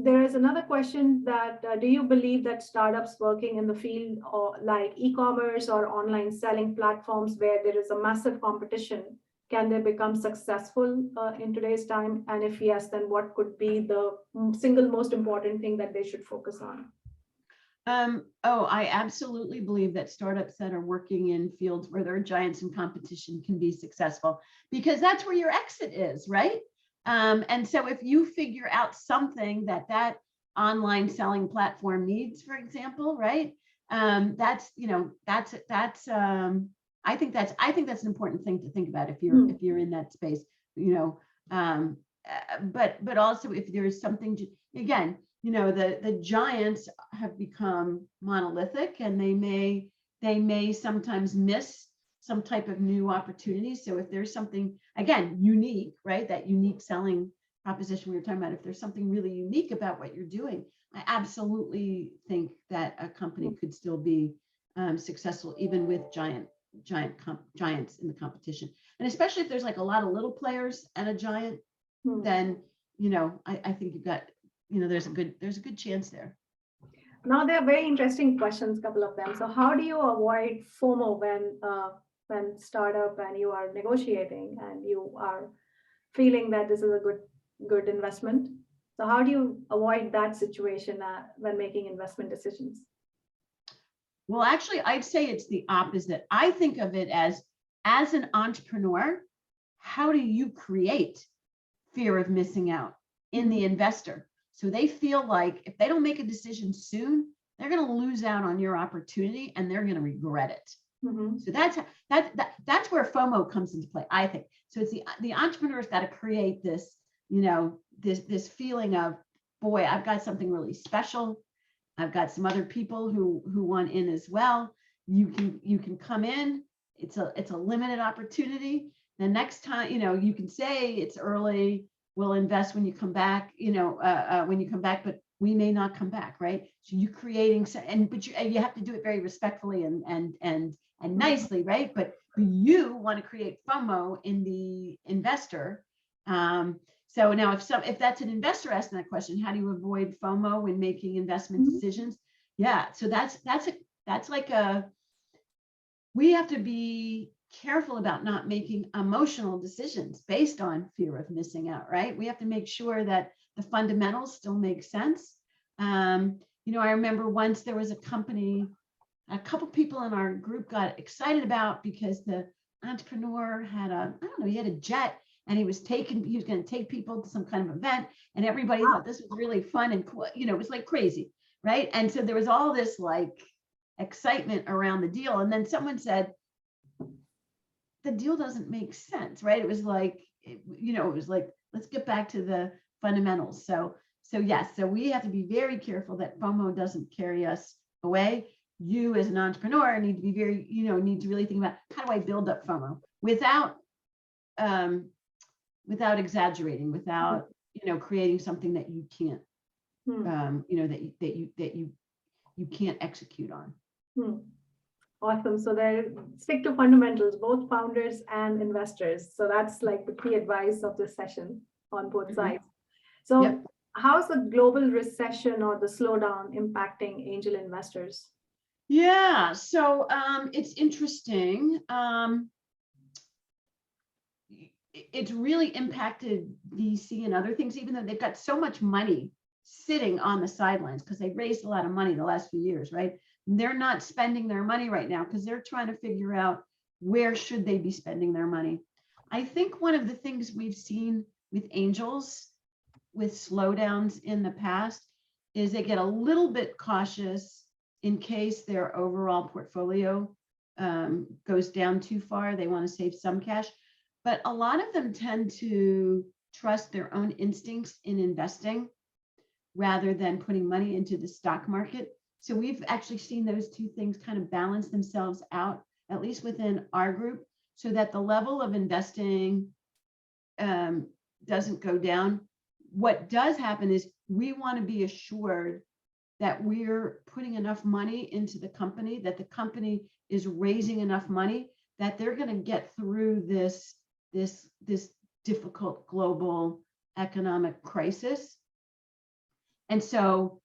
there is another question that do you believe that startups working in the field or like e-commerce or online selling platforms where there is a massive competition, can they become successful in today's time? And if yes, then what could be the single most important thing that they should focus on? I absolutely believe that startups that are working in fields where there are giants in competition can be successful, because that's where your exit is, right? And so if you figure out something that online selling platform needs, for example, right? I think that's an important thing to think about if you're in that space, but also if there's something again, the giants have become monolithic, and they may sometimes miss some type of new opportunity. So if there's something, again, unique, right? That unique selling proposition we were talking about, if there's something really unique about what you're doing, I absolutely think that a company could still be successful, even with giants in the competition. And especially if there's like a lot of little players and a giant, then, I think you've got, there's a good chance there. Now there are very interesting questions, couple of them. So how do you avoid FOMO when startup and you are negotiating and you are feeling that this is a good investment? So how do you avoid that situation when making investment decisions? Well, actually, I'd say it's the opposite. I think of it as an entrepreneur, how do you create fear of missing out in the investor? So they feel like if they don't make a decision soon, they're going to lose out on your opportunity and they're going to regret it. So that's where FOMO comes into play, I think. So it's the entrepreneur's got to create this, this feeling of, boy, I've got something really special. I've got some other people who want in as well. You can come in. It's a limited opportunity. The next time, you can say it's early. We'll invest when you come back. But we may not come back, right? So you're creating, but you have to do it very respectfully and nicely, right? But you want to create FOMO in the investor. So now if that's an investor asking that question, how do you avoid FOMO when making investment decisions? Yeah, so that's like we have to be careful about not making emotional decisions based on fear of missing out, right? We have to make sure that the fundamentals still make sense. I remember once there was a company, a couple people in our group got excited about because the entrepreneur had he had a jet and he was going to take people to some kind of event, and everybody thought this was really fun and cool. It was like crazy, right? And so there was all this like excitement around the deal. And then someone said, the deal doesn't make sense, right? It was like, let's get back to the fundamentals. So yes, so we have to be very careful that FOMO doesn't carry us away. You as an entrepreneur need to be need to really think about, how do I build up FOMO without exaggerating, without, creating something that you can't, that you can't execute on. Awesome. So they stick to fundamentals, both founders and investors. So that's like the key advice of this session on both sides. So how's the global recession or the slowdown impacting angel investors? Yeah, so it's interesting. It's really impacted VC and other things, even though they've got so much money sitting on the sidelines because they've raised a lot of money the last few years, right? They're not spending their money right now because they're trying to figure out where should they be spending their money. I think one of the things we've seen with angels with slowdowns in the past is they get a little bit cautious in case their overall portfolio goes down too far. They want to save some cash, but a lot of them tend to trust their own instincts in investing rather than putting money into the stock market. So we've actually seen those two things kind of balance themselves out, at least within our group, so that the level of investing doesn't go down. What does happen is we want to be assured that we're putting enough money into the company, that the company is raising enough money, that they're going to get through this difficult global economic crisis. And so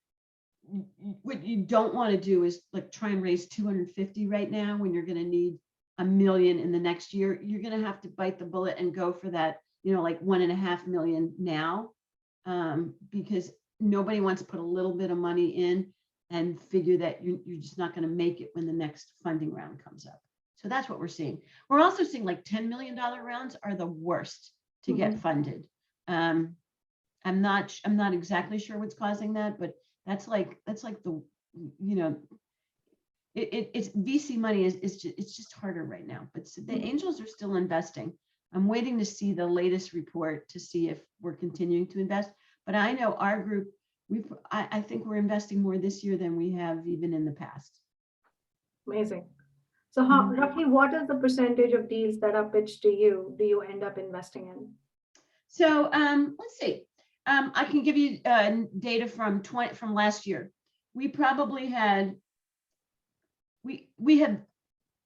what you don't want to do is like try and raise 250 right now when you're going to need $1 million in the next year. You're going to have to bite the bullet and go for that, like $1.5 million now, because nobody wants to put a little bit of money in and figure that you're just not going to make it when the next funding round comes up. So that's what we're seeing. We're also seeing like $10 million rounds are the worst to get funded. I'm not exactly sure what's causing that, but that's like the, it's VC money it's just harder right now, but the angels are still investing. I'm waiting to see the latest report to see if we're continuing to invest, but I know our group, I think we're investing more this year than we have even in the past. Amazing. So roughly what is the percentage of deals that are pitched to you do you end up investing in? So let's see. I can give you data from last year. We probably had we had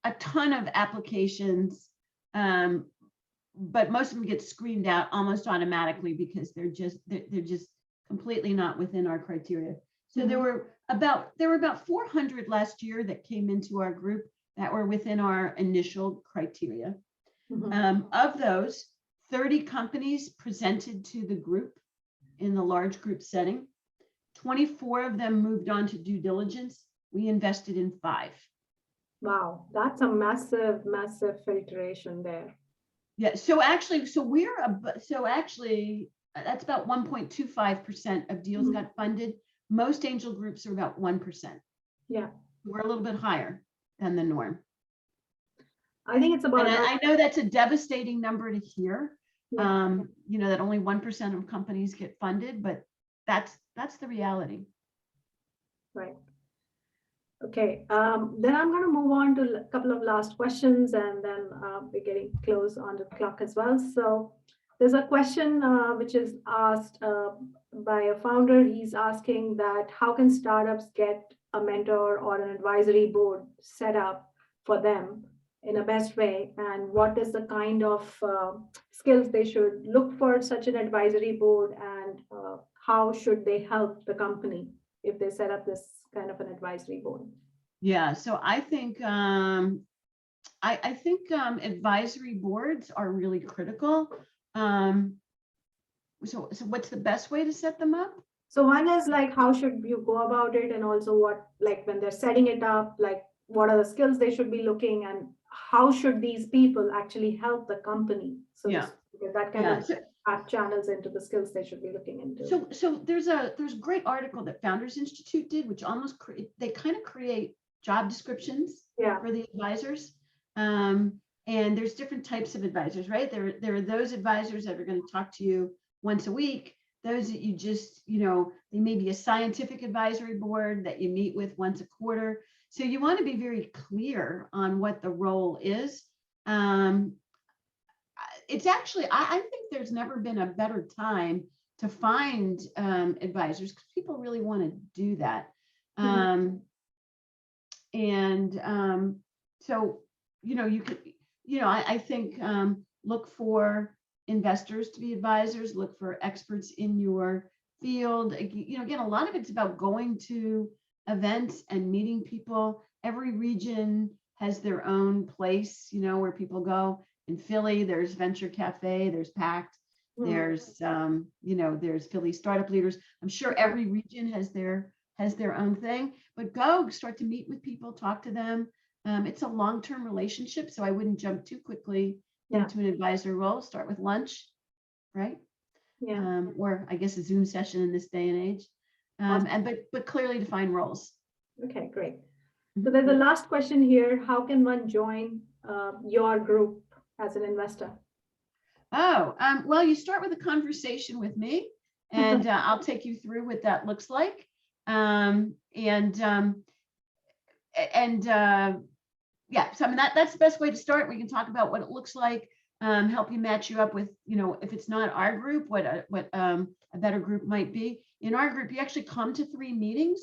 a ton of applications, but most of them get screened out almost automatically because they're just completely not within our criteria. So there were there were about 400 last year that came into our group that were within our initial criteria. Of those, 30 companies presented to the group in the large group setting. 24 of them moved on to due diligence. We invested in 5. Wow, that's a massive, massive filtration there. Yeah, so actually, that's about 1.25% of deals got funded. Most angel groups are about 1%. Yeah. We're a little bit higher than the norm. I think it's about. And I know that's a devastating number to hear. Yeah. You know, that only 1% of companies get funded, but that's the reality. Right. Okay, then I'm going to move on to a couple of last questions, and then we're getting close on the clock as well. So there's a question which is asked by a founder. He's asking that how can startups get a mentor or an advisory board set up for them in a best way, and what is the kind of skills they should look for such an advisory board, and how should they help the company if they set up this kind of an advisory board? Yeah, so I think advisory boards are really critical. So what's the best way to set them up? So one is like, how should you go about it, and also what, like when they're setting it up, like what are the skills they should be looking, and how should these people actually help the company? So Yeah, that kind of channels into the skills they should be looking into. So there's a great article that Founders Institute did, which almost they kind of create job descriptions for the advisors. And there's different types of advisors, right? There are those advisors that are going to talk to you once a week. Those that you just, you know, they may be a scientific advisory board that you meet with once a quarter. So you want to be very clear on what the role is. It's actually, I think there's never been a better time to find advisors, because people really want to do that. So, you know, you could, you know, I think look for investors to be advisors, look for experts in your field. You know, again, a lot of it's about going to events and meeting people. Every region has their own place, you know, where people go. In Philly, there's Venture Cafe, there's PACT, there's, you know, there's Philly Startup Leaders. I'm sure every region has their own thing, but go start to meet with people, talk to them. It's a long-term relationship, so I wouldn't jump too quickly into an advisor role. Start with lunch, right? Yeah. Or I guess a Zoom session in this day and age, but clearly define roles. Okay, great. So there's a last question here. How can one join your group as an investor? Oh, well, you start with a conversation with me, and I'll take you through what that looks like. Yeah, so I mean, that's the best way to start. We can talk about what it looks like, help you match you up with, you know, if it's not our group, what a better group might be. In our group, you actually come to 3 meetings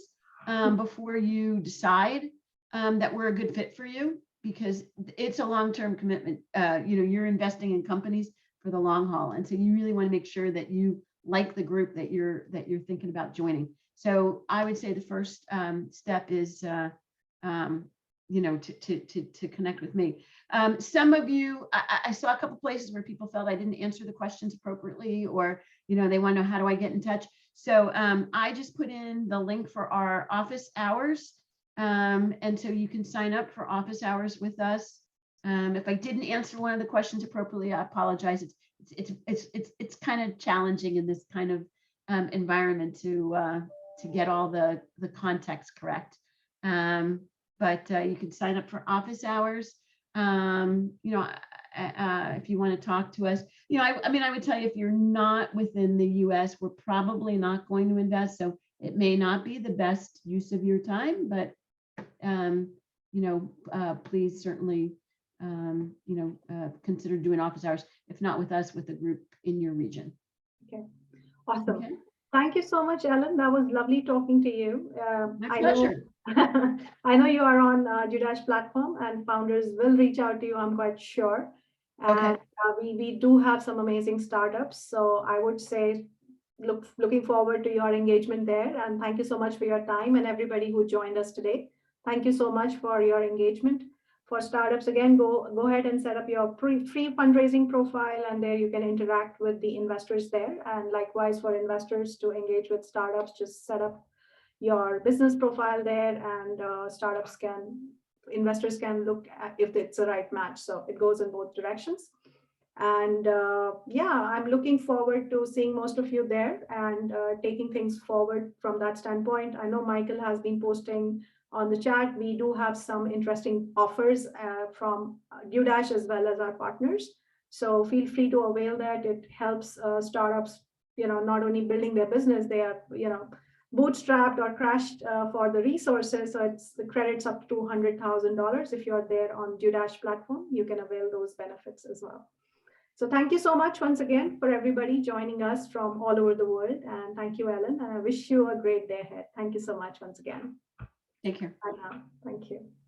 before you decide that we're a good fit for you, because it's a long-term commitment. You know, you're investing in companies for the long haul, and so you really want to make sure that you like the group that you're thinking about joining. So I would say the first step is you know, to connect with me. Some of you, I saw a couple places where people felt I didn't answer the questions appropriately, or, you know, they want to know, how do I get in touch? So I just put in the link for our office hours. And so you can sign up for office hours with us. If I didn't answer one of the questions appropriately, I apologize. It's kind of challenging in this kind of environment to get all the context correct. But you can sign up for office hours. You know, if you want to talk to us, you know, I mean, I would tell you, if you're not within the US, we're probably not going to invest. So it may not be the best use of your time, but, you know, please certainly, you know, consider doing office hours, if not with us, with a group in your region. Okay, awesome. Okay. Thank you so much, Ellen. That was lovely talking to you. My pleasure. I know you are on DueDash platform, and founders will reach out to you, I'm quite sure. And we do have some amazing startups. So I would say looking forward to your engagement there. And thank you so much for your time, and everybody who joined us today. Thank you so much for your engagement. For startups, again, go ahead and set up your free fundraising profile, and there you can interact with the investors there. And likewise, for investors to engage with startups, just set up your business profile there, and investors can look at if it's a right match. So it goes in both directions. And yeah, I'm looking forward to seeing most of you there and taking things forward from that standpoint. I know Michael has been posting on the chat. We do have some interesting offers from DueDash as well as our partners. So feel free to avail that. It helps startups, not only building their business, they are, bootstrapped or crashed for the resources. So it's the credits up to $200,000. If you're there on DueDash platform, you can avail those benefits as well. So thank you so much once again for everybody joining us from all over the world. And thank you, Ellen. And I wish you a great day ahead. Thank you so much once again. Take care. Bye now. Thank you.